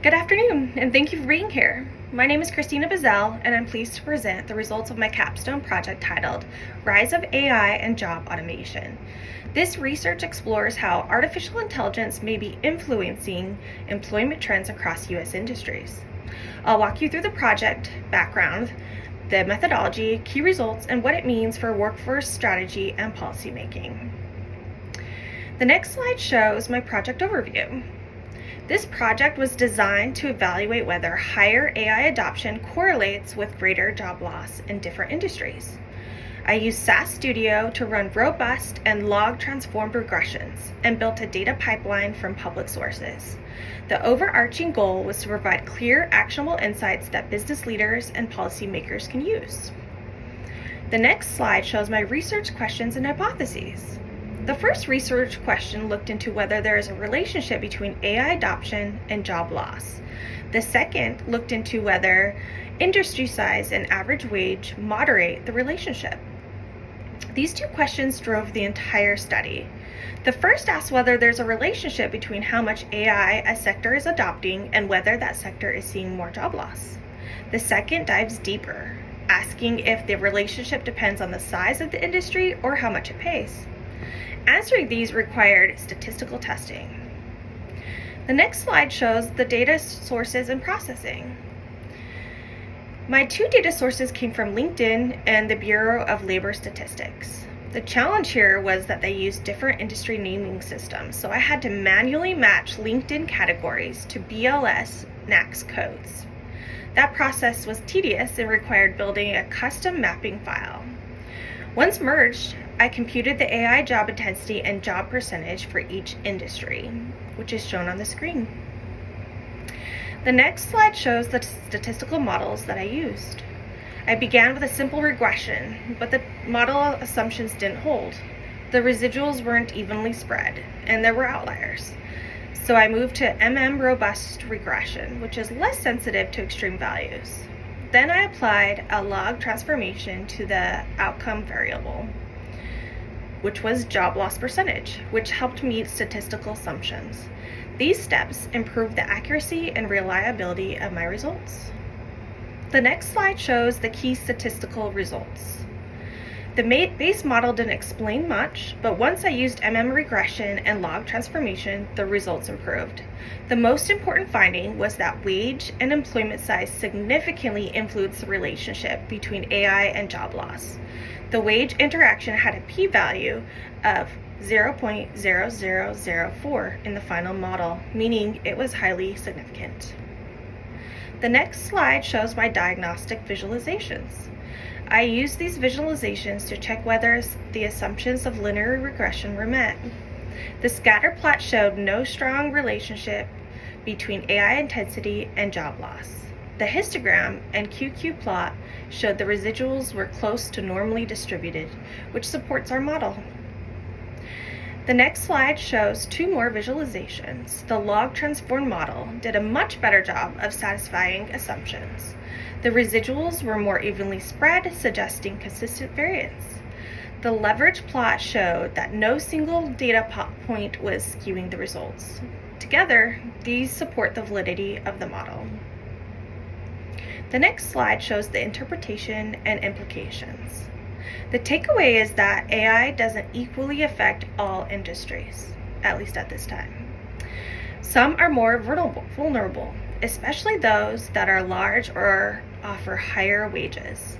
Good afternoon, and thank you for being here. My name is Christina Bazell, and I'm pleased to present the results of my capstone project titled Rise of AI and Job Automation. This research explores how artificial intelligence may be influencing employment trends across U.S. industries. I'll walk you through the project background, the methodology, key results, and what it means for workforce strategy and policymaking. The next slide shows my project overview. This project was designed to evaluate whether higher AI adoption correlates with greater job loss in different industries. I used SAS Studio to run robust and log-transformed regressions and built a data pipeline from public sources. The overarching goal was to provide clear, actionable insights that business leaders and policymakers can use. The next slide shows my research questions and hypotheses. The first research question looked into whether there is a relationship between AI adoption and job loss. The second looked into whether industry size and average wage moderate the relationship. These two questions drove the entire study. The first asked whether there's a relationship between how much AI a sector is adopting and whether that sector is seeing more job loss. The second dives deeper, asking if the relationship depends on the size of the industry or how much it pays. Answering these required statistical testing. The next slide shows the data sources and processing. My two data sources came from LinkedIn and the Bureau of Labor Statistics. The challenge here was that they used different industry naming systems, so I had to manually match LinkedIn categories to BLS NAICS codes. That process was tedious and required building a custom mapping file. Once merged, I computed the AI job intensity and job percentage for each industry, which is shown on the screen. The next slide shows the statistical models that I used. I began with a simple regression, but the model assumptions didn't hold. The residuals weren't evenly spread, and there were outliers. So I moved to robust regression, which is less sensitive to extreme values. Then I applied a log transformation to the outcome variable, which was job loss percentage, which helped meet statistical assumptions. These steps improved the accuracy and reliability of my results. The next slide shows the key statistical results. The base model didn't explain much, but once I used regression and log transformation, the results improved. The most important finding was that wage and employment size significantly influenced the relationship between AI and job loss. The wage interaction had a p-value of 0.0004 in the final model, meaning it was highly significant. The next slide shows my diagnostic visualizations. I used these visualizations to check whether the assumptions of linear regression were met. The scatter plot showed no strong relationship between AI intensity and job loss. The histogram and QQ plot showed the residuals were close to normally distributed, which supports our model. The next slide shows two more visualizations. The log transformed model did a much better job of satisfying assumptions. The residuals were more evenly spread, suggesting consistent variance. The leverage plot showed that no single data point was skewing the results. Together, these support the validity of the model. The next slide shows the interpretation and implications. The takeaway is that AI doesn't equally affect all industries, at least at this time. Some are more vulnerable, especially those that are large or offer higher wages.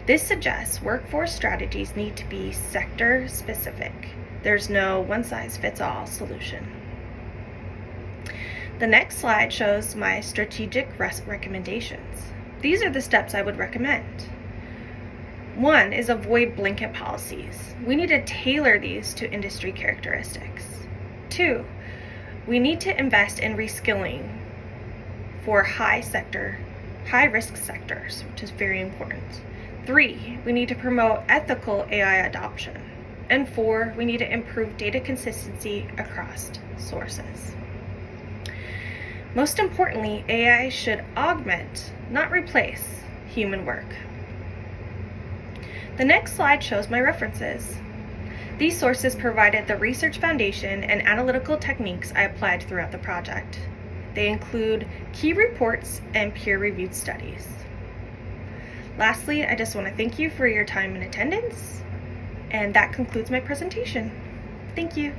This suggests workforce strategies need to be sector specific. There's no one-size-fits-all solution. The next slide shows my strategic recommendations. These are the steps I would recommend. One is avoid blanket policies. We need to tailor these to industry characteristics. Two, we need to invest in reskilling for high-risk sectors, which is very important. Three, we need to promote ethical AI adoption. And four, we need to improve data consistency across sources. Most importantly, AI should augment, not replace, human work. The next slide shows my references. These sources provided the research foundation and analytical techniques I applied throughout the project. They include key reports and peer-reviewed studies. Lastly, I just want to thank you for your time and attendance, and that concludes my presentation. Thank you.